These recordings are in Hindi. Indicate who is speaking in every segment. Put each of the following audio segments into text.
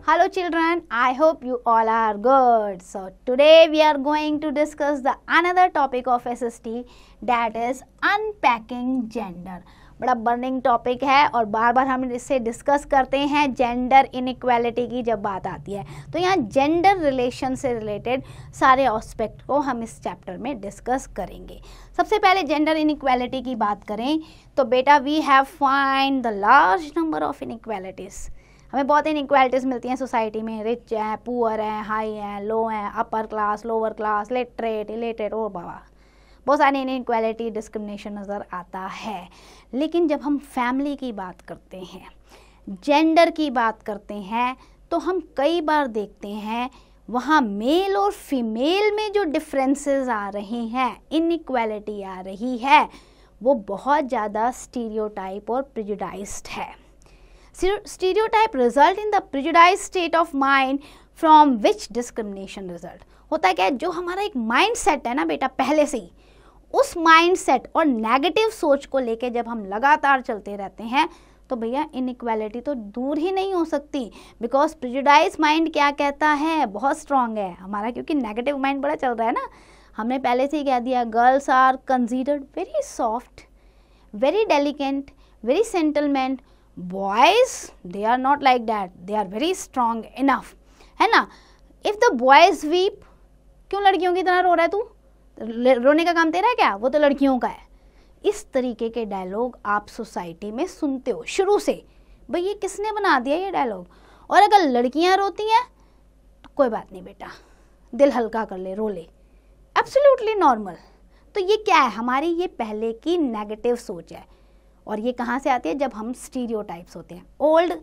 Speaker 1: Hello children, I hope you all are good. So today we are going to discuss the another topic of SST, that is unpacking gender. बड़ा बर्निंग टॉपिक है और बार बार हम इससे डिस्कस करते हैं जेंडर इनइक्वालिटी की जब बात आती है। तो यहाँ जेंडर रिलेशन से रिलेटेड सारे एस्पेक्ट को हम इस चैप्टर में डिस्कस करेंगे। सबसे पहले जेंडर इनइक्वालिटी की बात करें तो बेटा we have find the large number of inequalities. हमें बहुत इनइक्वालिटीज़ मिलती हैं सोसाइटी में, रिच हैं, पुअर हैं, हाई हैं, लो हैं, upper class, lower class, literate, illiterate, ओ बाबा बहुत सारी इनइक्वालिटी डिस्क्रिमिनेशन नज़र आता है। लेकिन जब हम फैमिली की बात करते हैं, जेंडर की बात करते हैं, तो हम कई बार देखते हैं वहाँ मेल और फीमेल में जो डिफरेंसेस आ रहे हैं, इनइक्वालिटी आ रही है, वो बहुत ज़्यादा स्टीरियोटाइप और प्रेजुडाइज्ड है। Stereotype result in the prejudiced state of mind from which discrimination result. होता है क्या, जो हमारा एक माइंड सेट है ना बेटा पहले से ही, उस माइंड सेट और नेगेटिव सोच को लेके जब हम लगातार चलते रहते हैं तो भैया इनइक्वालिटी तो दूर ही नहीं हो सकती। बिकॉज प्रेजुडाइज माइंड क्या कहता है, बहुत स्ट्रांग है हमारा, क्योंकि नेगेटिव माइंड बड़ा चल रहा है ना। हमने पहले से ही कह दिया girls are considered very soft, very delicate, very sentimental, boys they are not like that, they are very strong enough, है ना। इफ़ द बॉयज वीप, क्यों लड़कियों की तरह रो रहा है तू, रोने का काम तेरा है क्या, वो तो लड़कियों का है। इस तरीके के डायलॉग आप सोसाइटी में सुनते हो शुरू से। भाई ये किसने बना दिया ये डायलॉग। और अगर लड़कियां रोती हैं तो कोई बात नहीं बेटा, दिल हल्का कर ले, रो ले, एब्सोल्युटली नॉर्मल। तो ये क्या है, हमारी ये पहले की नेगेटिव सोच है। और ये कहाँ से आती है, जब हम स्टीरियोटाइप्स होते हैं, ओल्ड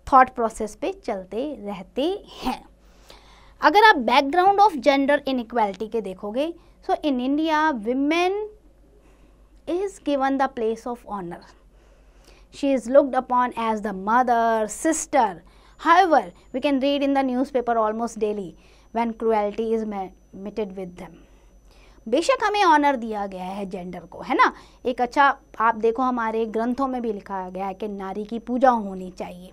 Speaker 1: थॉट प्रोसेस पे चलते रहते हैं। अगर आप बैकग्राउंड ऑफ जेंडर इनइक्वालिटी के देखोगे, so in India women is given the place of honor. She is looked upon as the mother, sister. However, we can read in the newspaper almost daily when cruelty is meted with them. बेशक हमें ऑनर दिया गया है जेंडर को, है ना। एक अच्छा आप देखो हमारे ग्रंथों में भी लिखा गया है कि नारी की पूजा होनी चाहिए।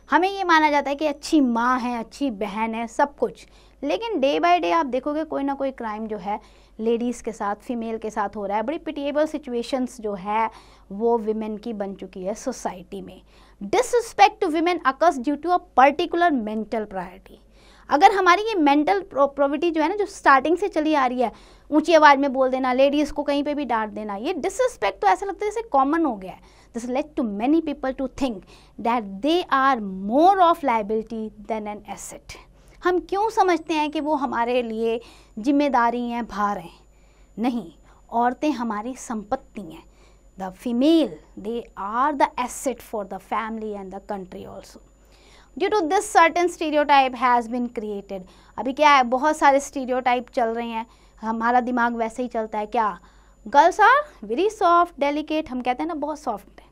Speaker 1: हमें ये माना जाता है कि अच्छी माँ है, अच्छी बहन है, सब कुछ। लेकिन डे बाय डे आप देखोगे कोई ना कोई क्राइम जो है लेडीज़ के साथ, फीमेल के साथ हो रहा है। बड़ी पिटिएबल सिचुएशंस जो है वो विमेन की बन चुकी है सोसाइटी में। Disrespect to women occurs due to a particular mental priority. अगर हमारी ये मेंटल प्रोविटी जो है ना, जो स्टार्टिंग से चली आ रही है, ऊंची आवाज़ में बोल देना, लेडीज़ को कहीं पे भी डांट देना, ये डिसरिस्पेक्ट तो ऐसा लगता है जैसे कॉमन हो गया है। This led to many people to think that they are more of liability than an asset. हम क्यों समझते हैं कि वो हमारे लिए जिम्मेदारी हैं, भार हैं। नहीं, औरतें हमारी संपत्ति हैं। The female they are the asset for the family and the country also. Due to this certain stereotype has been created. अभी क्या है, बहुत सारे स्टीरियोटाइप चल रहे हैं, हमारा दिमाग वैसे ही चलता है। क्या, girls are very soft, delicate, हम कहते हैं ना बहुत सॉफ्ट है।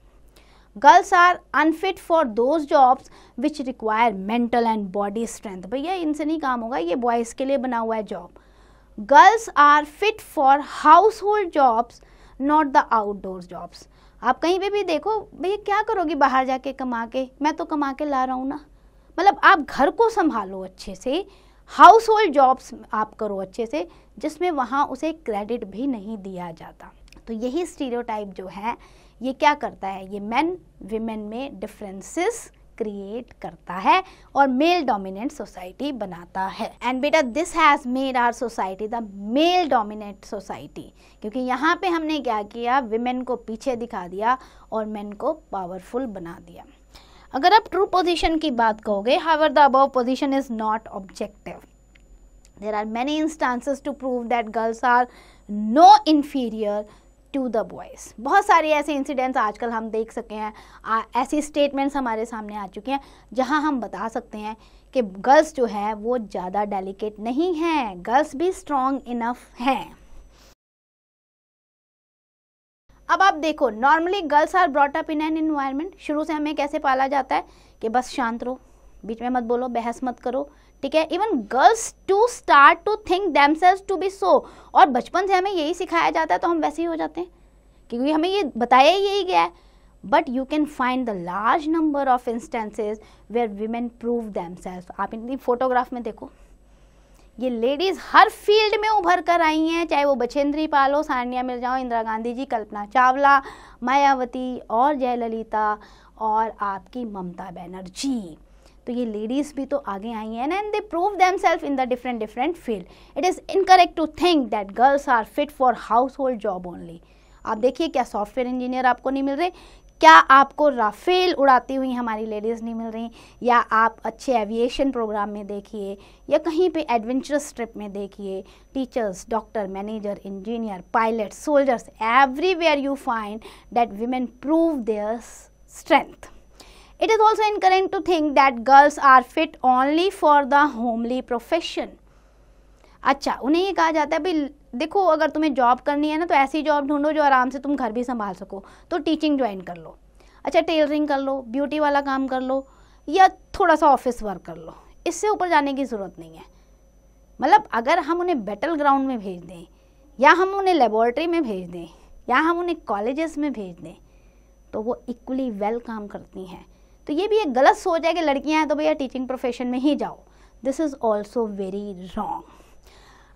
Speaker 1: Girls are unfit for those jobs which require mental and body strength. भैया इनसे नहीं काम होगा, ये बॉयज़ के लिए बना हुआ है job. Girls are fit for household jobs, not the outdoor jobs. आप कहीं पे भी देखो, भैया क्या करोगी बाहर जाके कमा के, मैं तो कमा के ला रहा हूँ ना। मतलब आप घर को संभालो अच्छे से, हाउस होल्ड जॉब्स आप करो अच्छे से, जिसमें वहाँ उसे क्रेडिट भी नहीं दिया जाता। तो यही स्टीरियोटाइप जो है ये क्या करता है, ये मेन विमेन में डिफरेंसेस क्रिएट करता है और मेल डोमिनेंट सोसाइटी बनाता है। एंड बेटा this has made our society the male dominant society, क्योंकि यहाँ पे हमने क्या किया, विमेन को पीछे दिखा दिया और मेन को पावरफुल बना दिया। अगर आप ट्रू पोजीशन की बात कहोगे, however the above position is not objective. There are many instances to prove that girls are no inferior to the boys. बहुत सारे ऐसे इंसिडेंट्स आजकल हम देख सके हैं, ऐसी स्टेटमेंट्स हमारे सामने आ चुकी हैं जहां हम बता सकते हैं कि गर्ल्स जो है वो ज़्यादा डेलिकेट नहीं हैं, गर्ल्स भी स्ट्रॉन्ग इनफ हैं। अब आप देखो, normally girls are brought up in an environment. शुरू से हमें कैसे पाला जाता है कि बस शांत रहो, बीच में मत बोलो, बहस मत करो, ठीक है। Even girls to start to think themselves to be so. और बचपन से हमें यही सिखाया जाता है तो हम वैसे ही हो जाते हैं, क्योंकि हमें ये बताया ही यही गया है। But you can find the large number of instances where women prove themselves. आप इनकी फोटोग्राफ में देखो, ये लेडीज़ हर फील्ड में उभर कर आई हैं, चाहे वो बछेंद्री पाल हो, सानिया मिर्जा हो, इंदिरा गांधी जी, कल्पना चावला, मायावती और जयललिता और आपकी ममता बनर्जी। तो ये लेडीज़ भी तो आगे आई हैं and they prove themselves in the different field. It is incorrect to think that girls are fit for household job only. आप देखिए, क्या सॉफ्टवेयर इंजीनियर आपको नहीं मिल रहे, क्या आपको राफेल उड़ाती हुई हमारी लेडीज़ नहीं मिल रही, या आप अच्छे एविएशन प्रोग्राम में देखिए, या कहीं पे एडवेंचरस ट्रिप में देखिए, teachers, doctor, manager, engineer, pilot, soldiers, everywhere you find that women prove their strength. It is also incorrect to think that girls are fit only for the homely profession. अच्छा, उन्हें ये कहा जाता है भाई देखो, अगर तुम्हें जॉब करनी है ना तो ऐसी जॉब ढूंढो जो आराम से तुम घर भी संभाल सको, तो टीचिंग ज्वाइन कर लो, अच्छा टेलरिंग कर लो, ब्यूटी वाला काम कर लो, या थोड़ा सा ऑफिस वर्क कर लो, इससे ऊपर जाने की ज़रूरत नहीं है। मतलब अगर हम उन्हें बैटल ग्राउंड में भेज दें, या हम उन्हें लेबॉर्ट्री में भेज दें, या हम उन्हें कॉलेजेस में भेज दें, तो वो इक्वली वेल काम करती हैं। तो ये भी एक गलत सोच है कि लड़कियां हैं तो भैया टीचिंग प्रोफेशन में ही जाओ। This is also very wrong.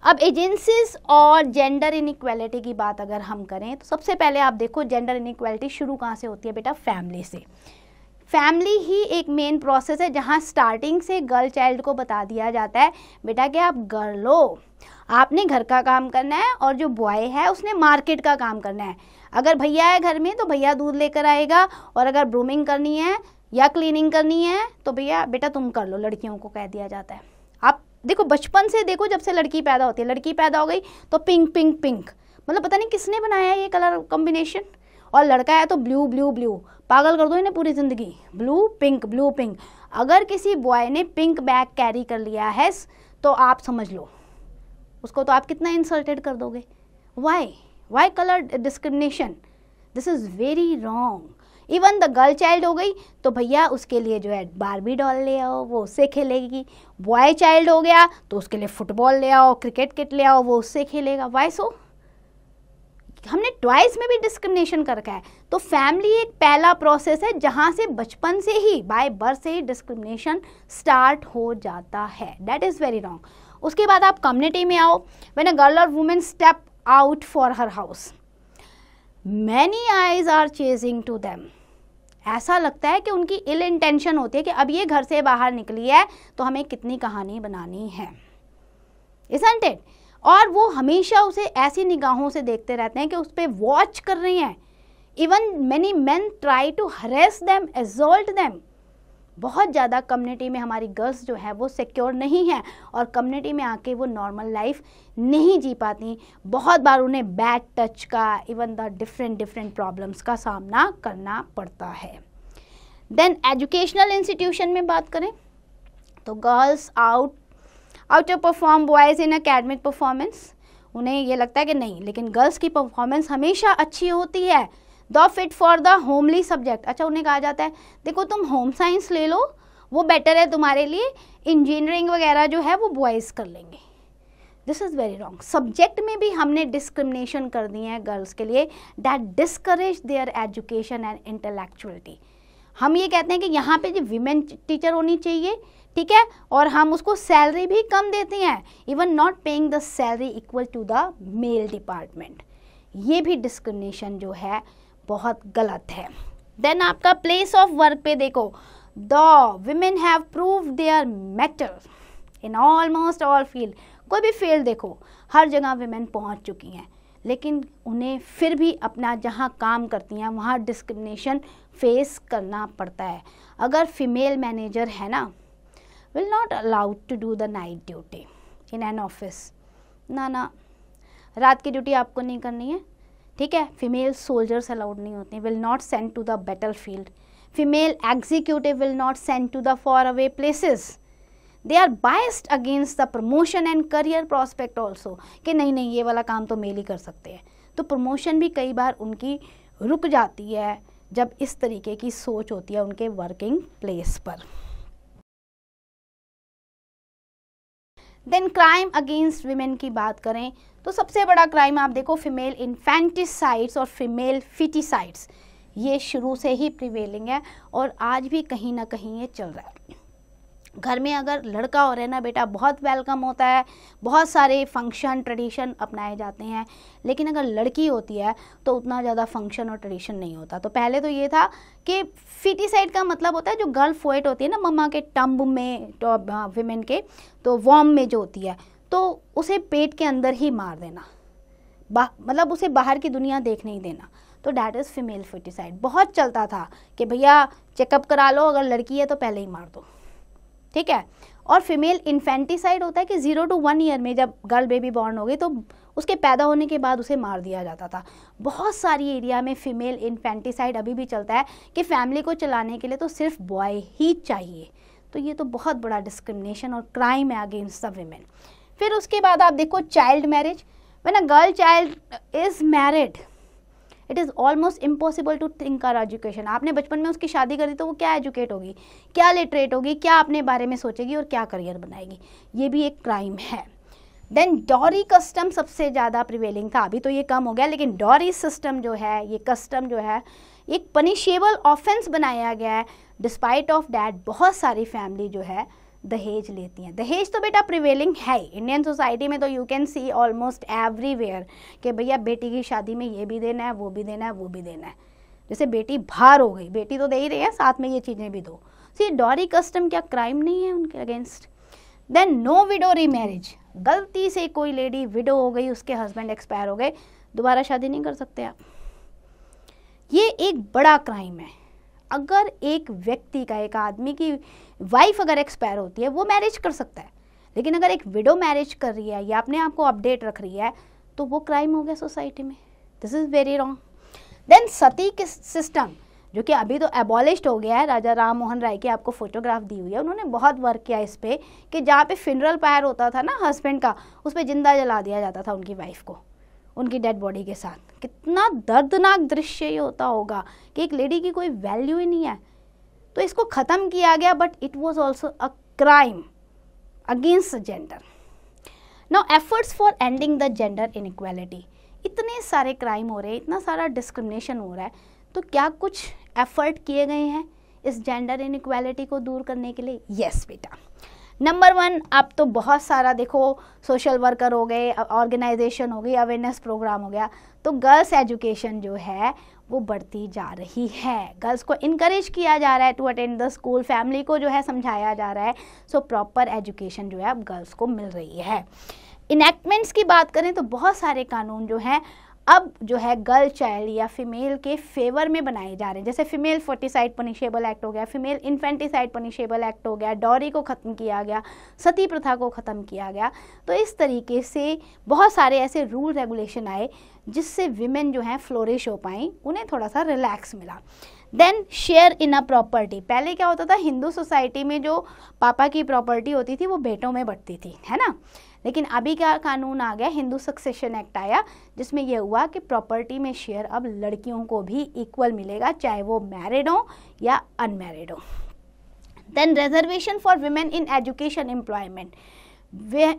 Speaker 1: अब एजेंसीज और जेंडर इनइक्वालिटी की बात अगर हम करें तो सबसे पहले आप देखो, जेंडर इनइक्वालिटी शुरू कहाँ से होती है बेटा? फैमिली से। फैमिली ही एक मेन प्रोसेस है जहाँ स्टार्टिंग से गर्ल चाइल्ड को बता दिया जाता है बेटा कि आप गर्ल हो, आपने घर का काम करना है, और जो बॉय है उसने मार्केट का काम करना है। अगर भैया है घर में तो भैया दूध लेकर आएगा, और अगर ब्रूमिंग करनी है या क्लीनिंग करनी है तो भैया बेटा तुम कर लो, लड़कियों को कह दिया जाता है। आप देखो बचपन से देखो, जब से लड़की पैदा होती है, लड़की पैदा हो गई तो पिंक पिंक पिंक, मतलब पता नहीं किसने बनाया ये कलर कॉम्बिनेशन, और लड़का है तो ब्लू ब्लू ब्लू, पागल कर दो इन्हें पूरी ज़िंदगी, ब्लू पिंक। अगर किसी बॉय ने पिंक बैग कैरी कर लिया है तो आप समझ लो उसको तो आप कितना इंसल्टेड कर दोगे। Why colour discrimination? This is very wrong. Even the girl child हो गई तो भैया उसके लिए जो है बारबी डॉल ले आओ, वो उससे खेलेगी। बॉय चाइल्ड हो गया तो उसके लिए फुटबॉल ले आओ, क्रिकेट किट ले आओ, वो उससे खेलेगा। वाई सो? हमने ट्वाइस में भी डिस्क्रिमिनेशन कर रखा है। तो फैमिली एक पहला प्रोसेस है जहाँ से बचपन से ही, बाय बर्थ से ही डिस्क्रिमिनेशन स्टार्ट हो जाता है। That is very wrong. उसके बाद आप कम्युनिटी में आओ। व्हेन अ गर्ल और women step out for her house, many eyes are chasing to them. ऐसा लगता है कि उनकी इल इंटेंशन होती है कि अब ये घर से बाहर निकली है तो हमें कितनी कहानी बनानी है, isn't it? और वो हमेशा उसे ऐसी निगाहों से देखते रहते हैं कि उस पर वॉच कर रही हैं। Even many men try to harass them, assault them. बहुत ज़्यादा कम्युनिटी में हमारी गर्ल्स जो है वो सिक्योर नहीं है, और कम्युनिटी में आके वो नॉर्मल लाइफ नहीं जी पाती। बहुत बार उन्हें बैड टच का, इवन द डिफरेंट प्रॉब्लम्स का सामना करना पड़ता है। देन एजुकेशनल इंस्टीट्यूशन में बात करें तो girls out perform boys in academic performance. उन्हें ये लगता है कि नहीं, लेकिन गर्ल्स की परफॉर्मेंस हमेशा अच्छी होती है। The fit for the homely subject. अच्छा, उन्हें कहा जाता है देखो तुम होम साइंस ले लो, वो बेटर है तुम्हारे लिए, इंजीनियरिंग वगैरह जो है वो बॉयज़ कर लेंगे। This is very wrong. Subject में भी हमने डिस्क्रिमिनेशन कर दी है गर्ल्स के लिए, that discourage there education and intellectuality. हम ये कहते हैं कि यहाँ पे जो विमेन टीचर होनी चाहिए, ठीक है, और हम उसको सैलरी भी कम देते हैं, even not paying the salary equal to the male department. ये भी डिस्क्रिमिनेशन जो है बहुत गलत है। देन आपका प्लेस ऑफ वर्क पे देखो, the women have proved their matter in almost all field. कोई भी फील्ड देखो, हर जगह विमेन पहुंच चुकी हैं, लेकिन उन्हें फिर भी अपना जहां काम करती हैं वहां डिस्क्रिमिनेशन फेस करना पड़ता है। अगर फीमेल मैनेजर है ना, will not allowed to do the night duty in an office. ना, रात की ड्यूटी आपको नहीं करनी है, ठीक है। फीमेल सोल्जर्स अलाउड नहीं होते, will not send to the battle field. Female executive will not send to the far away places. They are biased against the promotion and career prospect also, कि नहीं ये वाला काम तो मेल ही कर सकते हैं। तो प्रमोशन भी कई बार उनकी रुक जाती है जब इस तरीके की सोच होती है उनके वर्किंग प्लेस पर। देन क्राइम अगेंस्ट विमेन की बात करें तो सबसे बड़ा क्राइम आप देखो फीमेल इन्फेंटिसाइड्स और फीमेल फिटिसाइड्स। ये शुरू से ही प्रिवेलिंग है और आज भी कहीं ना कहीं ये चल रहा है। घर में अगर लड़का हो रहा है ना बेटा, बहुत वेलकम होता है, बहुत सारे फंक्शन ट्रेडिशन अपनाए जाते हैं, लेकिन अगर लड़की होती है तो उतना ज़्यादा फंक्शन और ट्रेडिशन नहीं होता। तो पहले तो ये था कि फीटिसाइड का मतलब होता है जो गर्ल फोएट होती है ना मम्मा के टम्ब में, तो विमेन के तो वॉर्म में जो होती है, तो उसे पेट के अंदर ही मार देना, मतलब उसे बाहर की दुनिया देख नहीं देना। तो डैट इज़ फीमेल फीटिसाइड। बहुत चलता था कि भैया चेकअप करा लो, अगर लड़की है तो पहले ही मार दो, ठीक है। और फीमेल इन्फेंटिसाइड होता है कि 0 to 1 ईयर में जब गर्ल बेबी बॉर्न हो गई तो उसके पैदा होने के बाद उसे मार दिया जाता था। बहुत सारी एरिया में फीमेल इन्फेंटिसाइड अभी भी चलता है कि फैमिली को चलाने के लिए तो सिर्फ बॉय ही चाहिए। तो ये तो बहुत बड़ा डिस्क्रिमिनेशन और क्राइम है अगेंस्ट द विमेन। फिर उसके बाद आप देखो child marriage. When a girl child is married it is almost impossible to think her education. आपने बचपन में उसकी शादी करी तो वो क्या एजुकेट होगी, क्या लिटरेट होगी, क्या अपने बारे में सोचेगी और क्या करियर बनाएगी, ये भी एक क्राइम है। देन डॉरी कस्टम सबसे ज़्यादा प्रिवेलिंग था, अभी तो ये कम हो गया, लेकिन डॉरी सिस्टम जो है, ये कस्टम जो है एक पनिशेबल ऑफेंस बनाया गया है। डिस्पाइट ऑफ डैट बहुत सारी फैमिली जो है दहेज लेती हैं। दहेज तो बेटा प्रिवेलिंग है इंडियन सोसाइटी में, तो you can see almost everywhere कि भैया बेटी की शादी में ये भी देना है, वो भी देना है, वो भी देना है। जैसे बेटी भार हो गई, बेटी तो दे ही रही है, साथ में ये चीज़ें भी दो। सी डॉरी कस्टम क्या क्राइम नहीं है उनके against? Then no widow remarriage. गलती से कोई लेडी विडो हो गई, उसके हस्बैंड एक्सपायर हो गए, दोबारा शादी नहीं कर सकते आप। ये एक बड़ा क्राइम है। अगर एक व्यक्ति का, एक आदमी की वाइफ अगर एक्सपायर होती है वो मैरिज कर सकता है, लेकिन अगर एक विडो मैरिज कर रही है या अपने आप को अपडेट रख रही है तो वो क्राइम हो गया सोसाइटी में। This is very wrong. Then sati system जो कि अभी तो एबॉलिश्ड हो गया है। राजा राम मोहन राय की आपको फोटोग्राफ दी हुई है, उन्होंने बहुत वर्क किया इस पे कि जहाँ पे फिनरल पायर होता था ना हस्बैंड का, उस पर जिंदा जला दिया जाता था उनकी वाइफ को, उनकी डेड बॉडी के साथ। कितना दर्दनाक दृश्य ये होता होगा कि एक लेडी की कोई वैल्यू ही नहीं है। तो इसको ख़त्म किया गया, but it was also a crime against gender. Now efforts for ending the gender inequality. इतने सारे क्राइम हो रहे हैं, इतना सारा डिस्क्रिमिनेशन हो रहा है, तो क्या कुछ एफर्ट किए गए हैं इस जेंडर इनइक्वालिटी को दूर करने के लिए? यस बेटा। नंबर 1, अब तो बहुत सारा देखो, सोशल वर्कर हो गए, ऑर्गेनाइजेशन हो गई, अवेयरनेस प्रोग्राम हो गया, तो गर्ल्स एजुकेशन जो है वो बढ़ती जा रही है। गर्ल्स को इनकरेज किया जा रहा है to attend the school, family को जो है समझाया जा रहा है। सो प्रॉपर एजुकेशन जो है अब गर्ल्स को मिल रही है। इनेक्टमेंट्स की बात करें तो बहुत सारे कानून जो हैं अब जो है गर्ल चाइल्ड या फीमेल के फेवर में बनाए जा रहे हैं। जैसे फीमेल फर्टिसाइड पनिशेबल एक्ट हो गया, फीमेल इन्फेंटिसाइड पनिशेबल एक्ट हो गया, डॉरी को ख़त्म किया गया, सती प्रथा को ख़त्म किया गया। तो इस तरीके से बहुत सारे ऐसे रूल रेगुलेशन आए जिससे विमेन जो हैं फ्लोरिश हो पाई, उन्हें थोड़ा सा रिलैक्स मिला। Then share in a property. पहले क्या होता था, हिंदू सोसाइटी में जो पापा की प्रॉपर्टी होती थी वो बेटों में बंटती थी, है ना। लेकिन अभी क्या कानून आ गया, हिंदू सक्सेशन एक्ट आया, जिसमें यह हुआ कि प्रॉपर्टी में शेयर अब लड़कियों को भी इक्वल मिलेगा, चाहे वो मैरिड हो या अनमैरिड हो। Then reservation for women in education employment.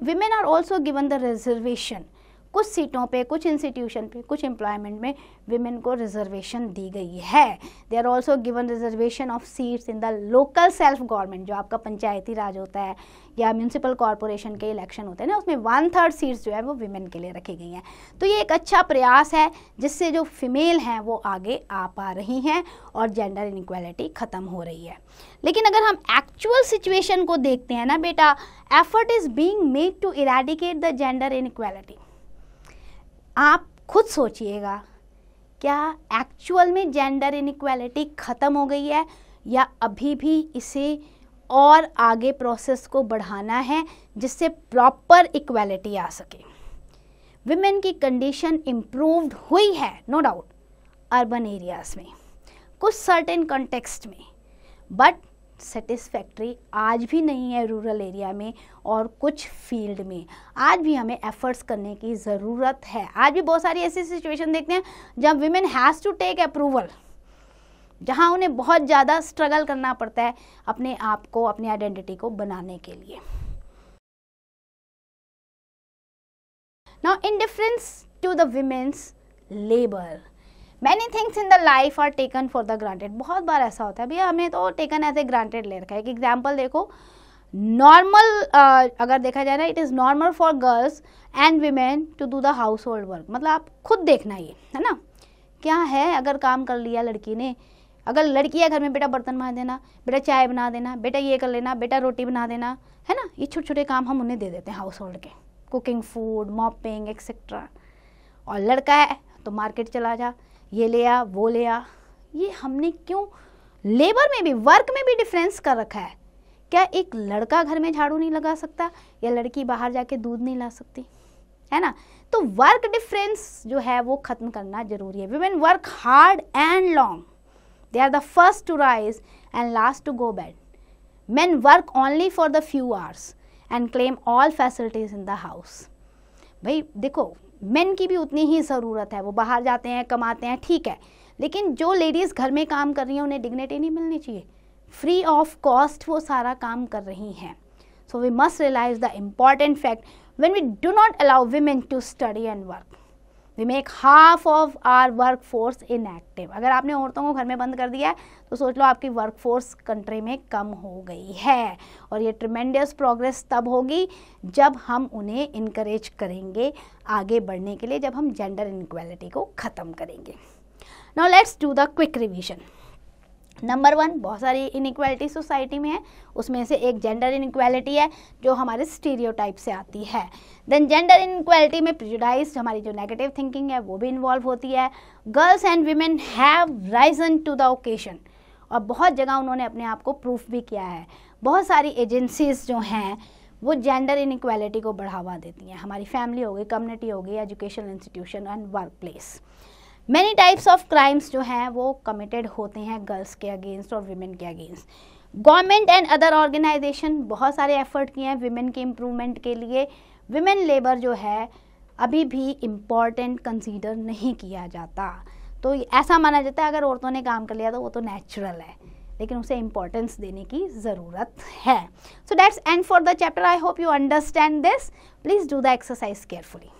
Speaker 1: Women are also given the reservation. कुछ सीटों पे, कुछ इंस्टीट्यूशन पे, कुछ एम्प्लॉयमेंट में विमेन को रिजर्वेशन दी गई है। They are also given reservation of seats in the local self government. जो आपका पंचायती राज होता है या म्यूनसिपल कॉरपोरेशन के इलेक्शन होते हैं ना, उसमें 1/3 सीट्स जो है वो विमेन के लिए रखी गई हैं। तो ये एक अच्छा प्रयास है जिससे जो फीमेल हैं वो आगे आ पा रही हैं और जेंडर इनइक्वालिटी ख़त्म हो रही है। लेकिन अगर हम एक्चुअल सिचुएशन को देखते हैं ना बेटा, effort is being made to eradicate the gender inequality. आप खुद सोचिएगा, क्या एक्चुअल में जेंडर इनइक्वालिटी ख़त्म हो गई है या अभी भी इसे और आगे प्रोसेस को बढ़ाना है जिससे प्रॉपर इक्वालिटी आ सके? विमेन की कंडीशन इम्प्रूव्ड हुई है नो डाउट अर्बन एरियाज़ में, कुछ सर्टेन कॉन्टेक्स्ट में, बट सेटिस्फैक्ट्री आज भी नहीं है रूरल एरिया में और कुछ फील्ड में। आज भी हमें एफर्ट्स करने की ज़रूरत है। आज भी बहुत सारी ऐसी सिचुएशन देखते हैं जब women has to take approval, जहां उन्हें बहुत ज़्यादा स्ट्रगल करना पड़ता है अपने आप को, अपनी आइडेंटिटी को बनाने के लिए। Now in difference to the women's labour, many things in the life are taken for the granted. बहुत बार ऐसा होता है भैया, हमने तो टेकन एज ए ग्रांटेड ले रखा है। एक एग्जाम्पल देखो, नॉर्मल अगर देखा जाए ना, it is normal for girls and women to do the household work. मतलब आप खुद देखना ये है ना, क्या है, अगर काम कर लिया लड़की ने, अगर लड़की है घर में, बेटा बर्तन मांज देना, बेटा चाय बना देना, बेटा ये कर लेना, बेटा रोटी बना देना, है ना, ये छोटे छोटे काम हम उन्हें दे देते हैं हाउस होल्ड के, कुकिंग, फूड, मॉपिंग एक्सेट्रा। और लड़का है तो मार्केट चला जा, ये ले आ, वो ले आ। ये हमने क्यों लेबर में भी, वर्क में भी डिफरेंस कर रखा है। क्या एक लड़का घर में झाड़ू नहीं लगा सकता, या लड़की बाहर जाके दूध नहीं ला सकती, है ना? तो वर्क डिफरेंस जो है वो खत्म करना जरूरी है। Women work hard and long, they are the first to rise and last to go bed. Men work only for the few hours and claim all facilities in the house. भाई देखो, मेन की भी उतनी ही ज़रूरत है, वो बाहर जाते हैं, कमाते हैं, ठीक है, लेकिन जो लेडीज़ घर में काम कर रही हैं उन्हें डिग्निटी नहीं मिलनी चाहिए? फ्री ऑफ कॉस्ट वो सारा काम कर रही हैं। So we must realise the important fact, when we do not allow women to study and work, we make half of our work force inactive. अगर आपने औरतों को घर में बंद कर दिया है तो सोच लो आपकी वर्क फोर्स कंट्री में कम हो गई है। और ये ट्रिमेंडियस प्रोग्रेस तब होगी जब हम उन्हें इनकरेज करेंगे आगे बढ़ने के लिए, जब हम जेंडर इनइक्वालिटी को ख़त्म करेंगे। Now let's do the quick revision. Number 1, बहुत सारी इनइक्वालिटी सोसाइटी में है, उसमें से एक जेंडर इनइक्वालिटी है जो हमारे स्टीरियोटाइप से आती है। देन जेंडर इनइक्वालिटी में प्रेजुडाइज, हमारी जो नेगेटिव थिंकिंग है वो भी इन्वॉल्व होती है। Girls and women have risen to the occasion, और बहुत जगह उन्होंने अपने आप को प्रूफ भी किया है। बहुत सारी एजेंसीज जो हैं वो जेंडर इनइक्वालिटी को बढ़ावा देती हैं। हमारी फैमिली हो गई, कम्युनिटी हो गई, educational institution and work place. Many types of crimes जो हैं वो कमिटेड होते हैं गर्ल्स के अगेंस्ट और विमेन के अगेंस्ट। गवर्नमेंट एंड अदर ऑर्गेनाइजेशन बहुत सारे एफर्ट किए हैं विमेन के इम्प्रूवमेंट के लिए। विमेन लेबर जो है अभी भी इम्पॉर्टेंट कंसीडर नहीं किया जाता। तो ऐसा माना जाता है अगर औरतों ने काम कर लिया तो वो तो नेचुरल है, लेकिन उसे इम्पोर्टेंस देने की ज़रूरत है। So that's and for the chapter. I hope you understand this. Please do the exercise carefully.